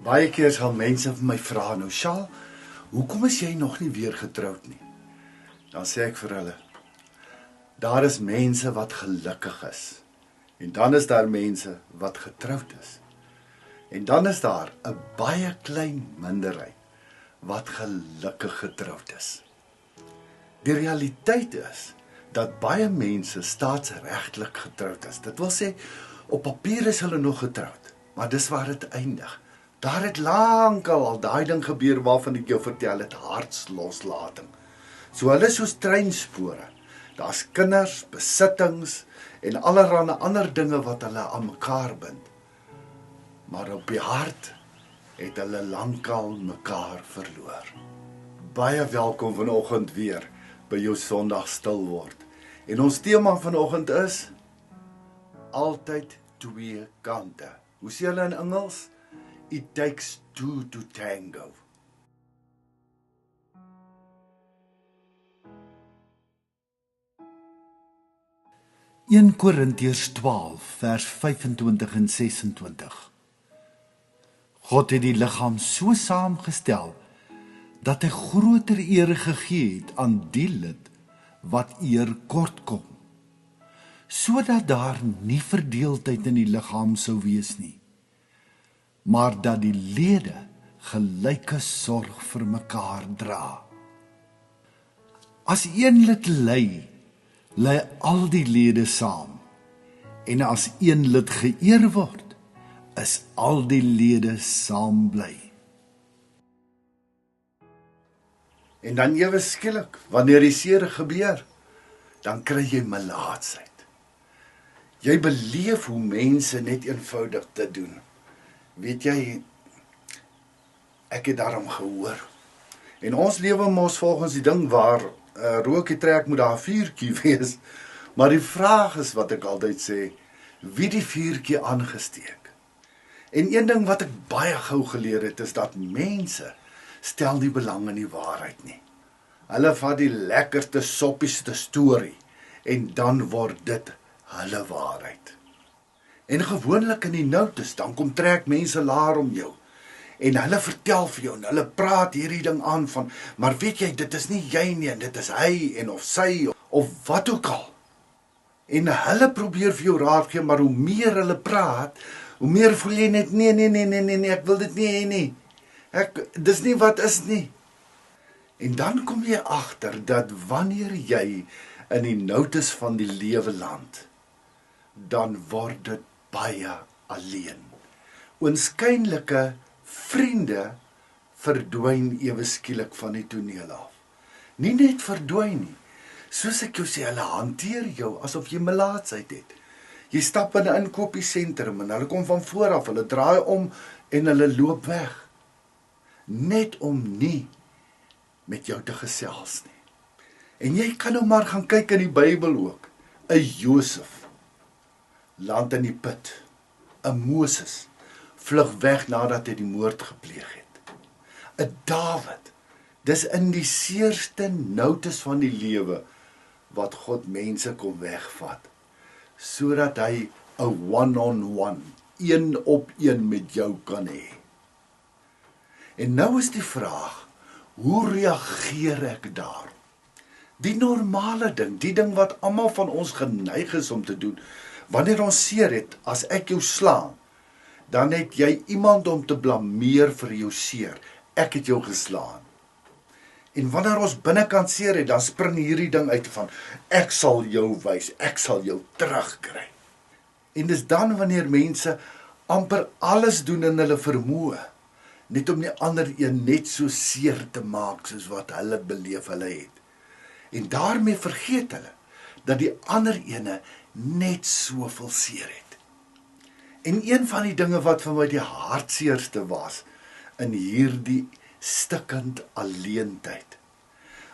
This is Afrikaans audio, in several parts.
Baie keer sal mense vir my vra, nou Shaal, hoekom is jy nog nie weer getroud nie? Dan sê ek vir hulle, daar is mense wat gelukkig is. En dan is daar mense wat getroud is. En dan is daar 'n baie klein minderheid wat gelukkig getroud is. Die realiteit is dat baie mense staatsregtelik getroud is. Dit wil sê, op papier is hulle nog getroud, maar dis waar dit eindig. Daar het lankal al daai ding gebeur waarvan ek jou vertel het, hartsloslating. So hulle is soos treinspore. Daar's kinders, besittings en allerlei ander dinge wat hulle aan mekaar bind. Maar op die hart het hulle lankal mekaar verloor. Baie welkom vanoggend weer by jou Sondag stil word. En ons tema vanoggend is altyd twee kante. Hoe sê hulle in Engels? It takes two to tango. In 1 Korintiërs 12 vers 25 en 26. God het die liggaam so saamgestel dat hy groter eer gegee het aan die lid wat eer kort kom, sodat daar nie verdeeldheid in die liggaam sou wees nie, maar dat die lede gelyke sorg vir mekaar dra. As een lid ly, ly al die lede saam, en as een lid geëer word, is al die lede saam bly. En dan ewe skielik, wanneer die seere gebeur, dan kry jy melaatsheid. Jy beleef hoe mense net eenvoudig dit doen. Weet jy, ek het daarom gehoor. En ons lewe mos volgens die ding waar rookie trek moet daar 'n vuurtjie wees. Maar die vraag is wat ek altyd sê, wie die vuurtjie aangesteek? En een ding wat ek baie gou geleer het, is dat mense stel nie belang in die waarheid nie. Hulle vat die lekkerste, soppieste storie, en dan word dit hulle waarheid. En gewoonlik in die noutes, dan kom trek mense laar om jou, en hulle vertel vir jou, en hulle praat hierdie ding aan van, maar weet jy, dit is nie jy nie, en dit is hy, en of sy, of wat ook al. En hulle probeer vir jou raad gee, maar hoe meer hulle praat, hoe meer voel jy net, nee, ek wil dit nie hê nie. Dis nie wat is nie. En dan kom jy agter dat wanneer jy in die noutes van die lewe land, dan word dit baie alleen. Oënskynlike vriende verdwyn ewe skielik van die toneel af. Nie net verdwyn nie. Soos ek jou sê, hulle hanteer jou asof jy melaatsheid het. Jy stap in 'n inkopiesentrum en hulle kom van voor af, hulle draai om en hulle loop weg. Net om nie met jou te gesels nie. En jy kan nou maar gaan kyk in die Bybel ook. 'n Josef land in die put. 'n Moses vlug weg nadat hy die moord gepleeg het. 'n Dawid, dis in die seerste noutes van die lewe wat God mense kom wegvat, sodat hy 'n one-on-one, een op een met jou kan hê. En nou is die vraag, hoe reageer ek daar? Die normale ding, die ding wat almal van ons geneig is om te doen, wanneer ons seer het, as ek jou slaan, dan het jy iemand om te blameer vir jou seer. Ek het jou geslaan. En wanneer ons binnekant seer het, dan spring hierdie ding uit van, ek sal jou wys, ek sal jou terugkry. En dis dan wanneer mense amper alles doen in hulle vermoë, net om die ander een net so seer te maak, soos wat hulle beleef hulle het. En daarmee vergeet hulle, dat die ander ene net soveel seer het. En een van die dinge wat vir my die hartseerste was, in hierdie stikkend alleentyd,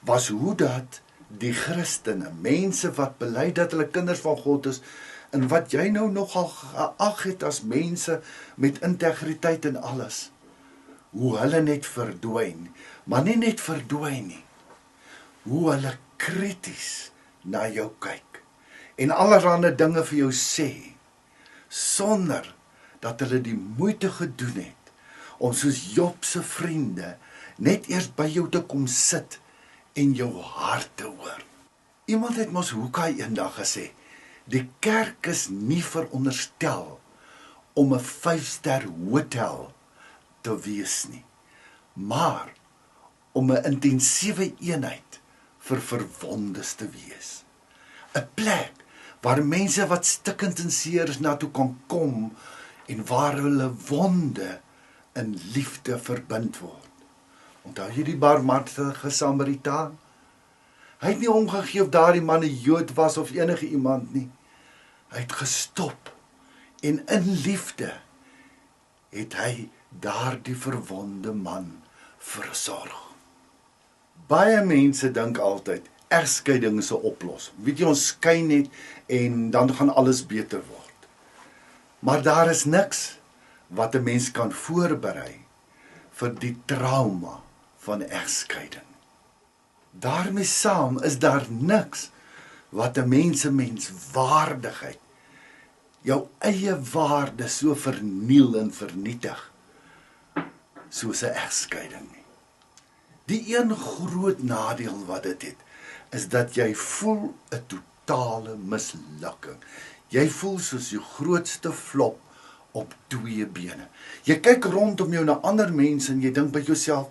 was hoe dat die Christene, mense wat bely dat hulle kinders van God is, en wat jy nou nogal geag het as mense met integriteit en alles, hoe hulle net verdwyn, maar nie net verdwyn nie, hoe hulle krities na jou kyk, en allerhande dinge vir jou sê, sonder dat hulle die moeite gedoen het, om soos Job se vriende net eers by jou te kom sit en jou hart te hoor. Iemand het mos Hoekai eendag gesê, die kerk is nie veronderstel om 'n 5-ster hotel te wees nie, maar om 'n intensiewe eenheid vir verwondes te wees. 'n Plek waar mense wat stikkend en seer is na toe kan kom en waar hulle wonde in liefde verbind word. Onthou jy die barmhartige Samaritaan? Hy het nie omgegee of daardie man 'n Jood was of enige iemand nie. Hy het gestop en in liefde het hy daardie verwonde man versorg. Baie mense dink altyd egskeiding is 'n oplossing. Weet jy, ons skei net en dan gaan alles beter word. Maar daar is niks wat 'n mens kan voorberei vir die trauma van egskeiding. Daarmee saam is daar niks wat 'n menswaardigheid, jou eie waarde so verniel en vernietig soos 'n egskeiding nie. Die een groot nadeel wat dit het, is dat jy voel 'n totale mislukking. Jy voel soos die grootste flop op 2 bene. Jy kyk rondom jou na ander mense en jy dink by jouself,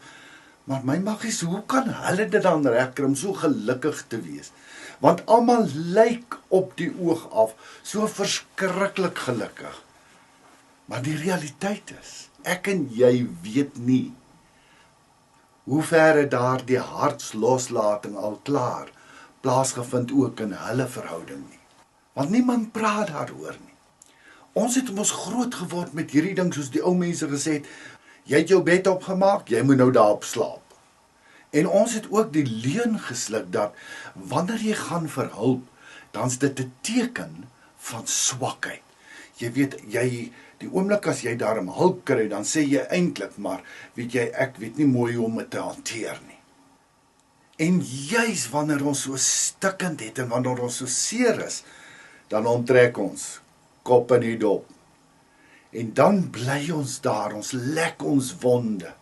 maar my maggies, hoe kan hulle dit dan regkry om so gelukkig te wees? Want almal lyk op die oog af so verskriklik gelukkig. Maar die realiteit is, ek en jy weet nie hoe ver daar die hartloslating al klaar plaasgevind ook in hulle verhouding nie. Want niemand praat daaroor nie. Ons het mos groot geword met hierdie ding soos die ou mense gesê het, jy het jou bed opgemaak, jy moet nou daarop slaap. En ons het ook die leuen gesluk dat wanneer jy gaan vir hulp, dan is dit 'n teken van swakheid. Jy weet, die oomblik as jy daarom hulp kry, dan sê jy eintlik, maar weet jy, ek weet nie mooi hoe om dit te hanteer nie. En juis wanneer ons so stikkend het en wanneer ons so seer is, dan onttrek ons kop in die dop. En dan bly ons daar, ons lek ons wonde.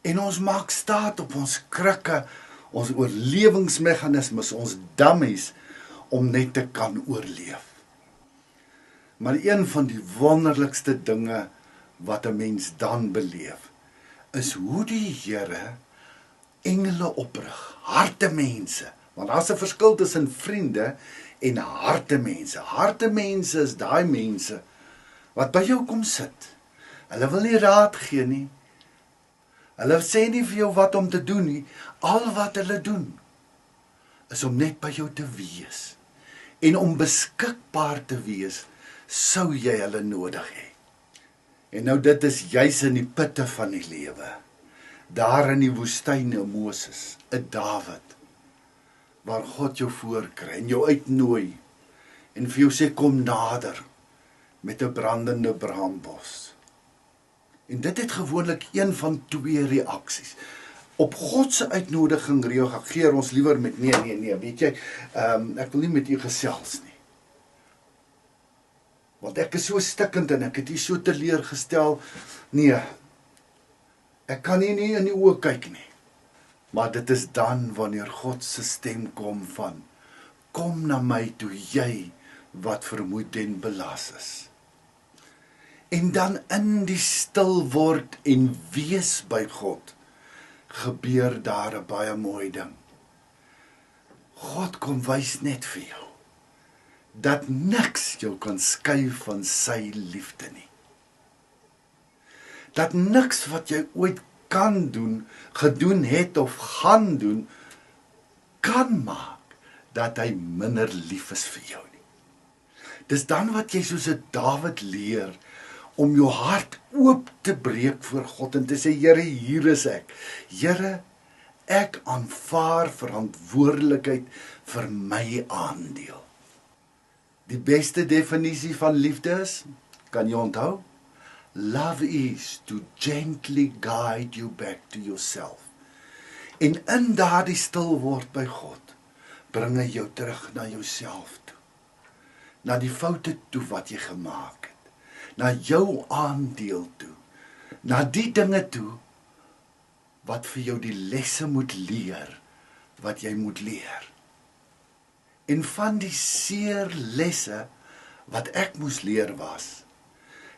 En ons maak staat op ons krikke, ons oorlewingsmeganismes, ons dummies, om net te kan oorleef. Maar een van die wonderlikste dinge wat 'n mens dan beleef, is hoe die Here engele oprig, hartemense. Want daar's 'n verskil tussen vriende en hartemense. Hartemense is daai mense wat by jou kom sit. Hulle wil nie raad gee nie. Hulle sê nie vir jou wat om te doen nie. Al wat hulle doen is om net by jou te wees. En om beskikbaar te wees, sou jy hulle nodig hê. En nou dit is juis in die putte van die lewe. Daar in die woestyn 'n Moses, 'n Dawid, waar God jou voorkry en jou uitnooi en vir jou sê kom nader met 'n brandende braambos. En dit het gewoonlik een van 2 reaksies. Op God se uitnodiging reageer ons liewer met nee, weet jy, ek wil nie met u gesels nie. Want ek is so stikkend en ek het u so teleurgestel. Nee, ek kan nie in die oë kyk nie. Maar dit is dan wanneer God se stem kom van, kom na my toe jy wat vermoeid en belas is. En dan in die stil word en wees by God, gebeur daar 'n baie mooi ding. God kom wys net vir jou, dat niks jou kan skei van sy liefde nie. Dat niks wat jy ooit kan doen, gedoen het of gaan doen, kan maak dat hy minder lief is vir jou nie. Dis dan wat jy soos 'n Dawid leer, om jou hart oop te breek voor God en te sê, Here, hier is ek. Here, ek aanvaar verantwoordelikheid vir my aandeel. Die beste definisie van liefde is, kan jy onthou? Love is to gently guide you back to yourself. En in daardie stil word by God, bring hy jou terug na jouself toe. Na die foute toe wat jy gemaak het. Na jou aandeel toe. na die dinge toe wat vir jou die lesse moet leer, wat jy moet leer. En van die seer lesse wat ek moes leer was,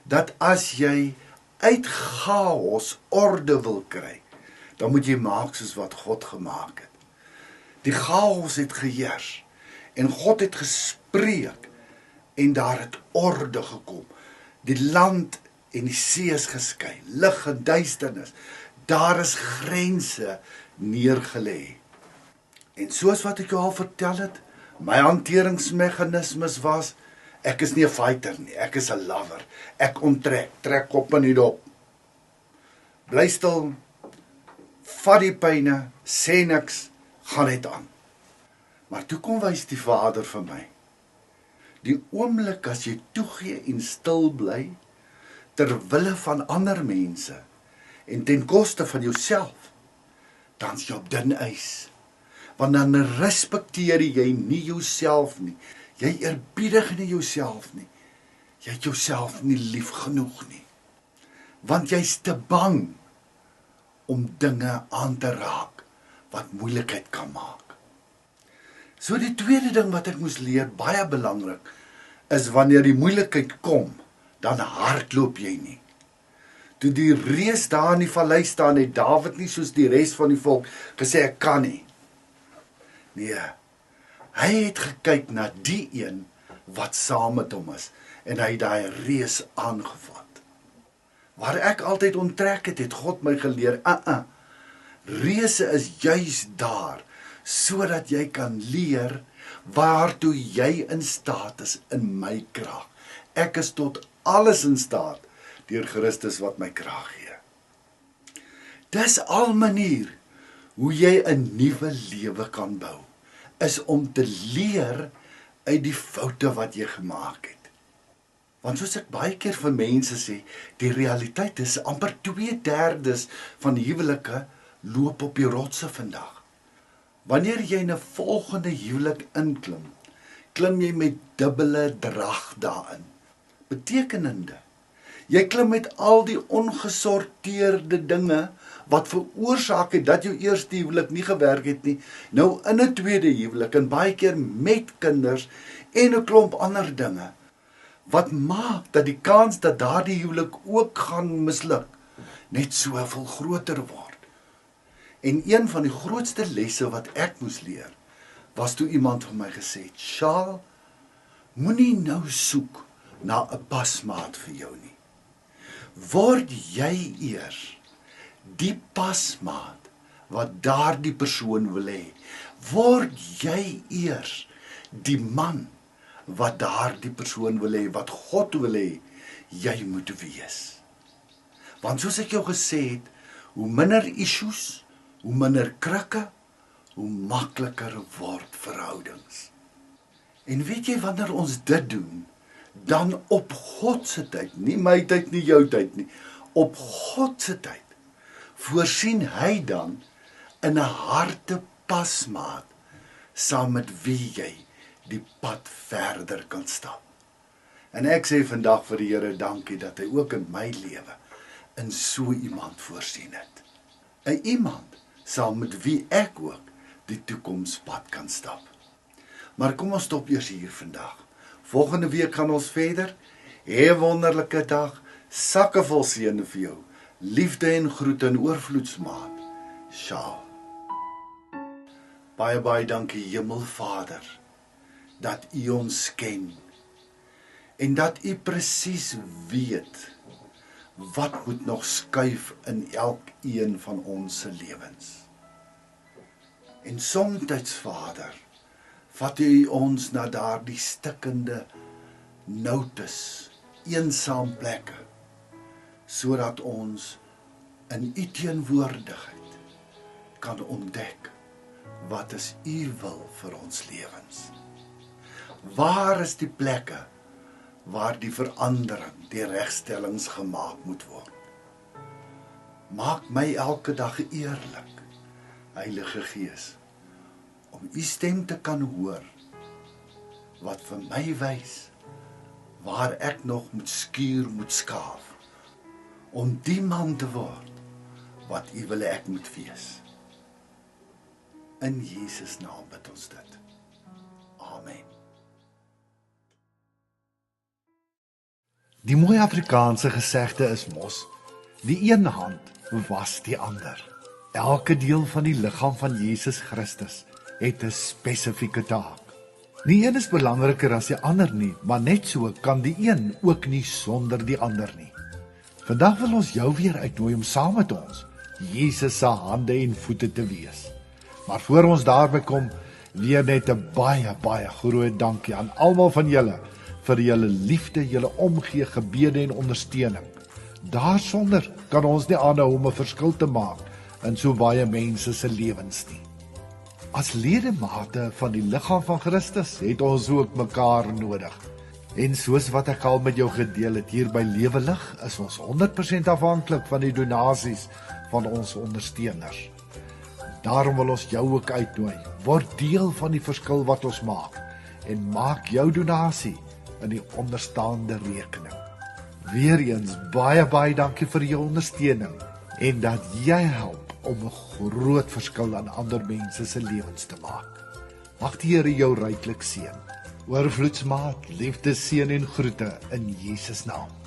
dat as jy uit chaos orde wil kry, dan moet jy maak soos wat God gemaak het. Die chaos het geheers, en God het gespreek, en daar het orde gekom. Die land en die see is geskei, lig en duisternis. Daar is grense neergelê. En soos wat ek jou al vertel het, my hanteringsmeganismes was, ek is nie 'n fighter nie, ek is 'n lover. Ek onttrek, trek op en nie dop. Bly stil, vat die pyne, sê niks, gaan net aan. Maar toe kom wys die Vader vir my, die oomblik as jy toegee en stil bly, ter wille van ander mense, en ten koste van jouself, dan is jy op dun ys. Want dan respekteer jy nie jouself nie. Jy eerbiedig nie jouself nie. Jy het jouself nie lief genoeg nie. Want jy's te bang om dinge aan te raak wat moeilikheid kan maak. So die tweede ding wat ek moes leer, baie belangrik, is wanneer die moeilikheid kom, dan hardloop jy nie. Toe die reus daar in die vallei staan, het Dawid nie soos die res van die volk gesê, ek kan nie. Nee, hy het gekyk na die een wat saam met hom is, en hy het daai reus aangevat. Waar ek altyd onttrek het, het God my geleer, reuse is juis daar, sodat jy kan leer waartoe jy in staat is in my krag. Ek is tot alles in staat deur Christus wat my krag gee. Dis al manier hoe jy 'n nuwe lewe kan bou, is om te leer uit die foute wat jy gemaak het. Want soos ek baie keer vir mense sê, die realiteit is amper 2/3 van huwelike loop op die rotse vandag. Wanneer jy in 'n volgende huwelik inklim, klim jy met dubbele drag daarin. Betekenende, jy klim met al die ongesorteerde dinge wat veroorsaak het dat jou eerste huwelik nie gewerk het nie, nou in 'n tweede huwelik en baie keer met kinders en 'n klomp ander dinge, wat maak dat die kans dat daardie huwelik ook gaan misluk, net soveel groter word. En een van die grootste lesse wat ek moes leer, was toe iemand vir my gesê het, Charles, moenie nou soek na 'n pasmaat vir jou nie. Word jy eers die pasmaat wat daardie persoon wil hê. Word jy eers die man wat daardie persoon wil hê, wat God wil hê, jy moet wees. Want soos ek jou gesê het, hoe minder issues, hoe minder krikke, hoe makliker word verhoudings. En weet jy, wanneer ons dit doen, dan op God se tyd, nie my tyd, nie jou tyd nie, op God se tyd, voorsien hy dan in 'n harte pasmaat, saam met wie jy die pad verder kan stap. En ek sê vandag vir die Here dankie dat hy ook in my lewe in so iemand voorsien het. 'n Iemand saam met wie ek ook die toekomspad kan stap. Maar kom ons stop eers hier vandag. Volgende week gaan ons verder. Hê 'n wonderlike dag, sakke vol seën vir jou. Liefde en groete in oorvloedsmaat. Shalom. Baie dankie Hemelvader, dat U ons ken, en dat U presies weet, wat moet nog skuif in elkeen van ons lewens. En somtyds, Vader, vat U ons na daardie stikkende noutes, eensaam plekke, sodat ons in U teenwoordigheid kan ontdek, wat is U wil vir ons lewens. Waar is die plekke waar die verandering, die regstellings gemaak moet word? Maak my elke dag eerlik, Heilige Gees, om U stem te kan hoor, wat vir my wys, waar ek nog moet skuur, moet skaaf, om die man te word wat U wil hê ek moet wees. In Jesus naam bid ons dit. Amen. Die mooi Afrikaanse gesegde is mos, die een hand was die ander. Elke deel van die liggaam van Jesus Christus het 'n spesifieke taak. Nie een is belangriker as die ander nie, maar net so kan die een ook nie sonder die ander nie. Vandag wil ons jou weer uitnooi om saam met ons Jesus se hande en voete te wees. Maar voor ons daarby kom, weer net 'n baie groot dankie aan almal van julle vir julle liefde, julle omgee, gebede en ondersteuning. Daarsonder kan ons nie aanhou om 'n verskil te maak in so baie mense se lewens nie. As ledemate van die liggaam van Christus het ons ook mekaar nodig. En soos wat ek al met jou gedeel het hier by Lewe Lig, is ons 100% afhanklik van die donasies van ons ondersteuners. Daarom wil ons jou ook uitnooi, word deel van die verskil wat ons maak en maak jou donasie in die onderstaande rekening. Weereens baie dankie vir jou ondersteuning en dat jy help om 'n groot verskil aan ander mense se lewens te maak. Mag die Here jou ryklik seën. Oorvloedsmaat, liefde, seën en groete in Jesus naam.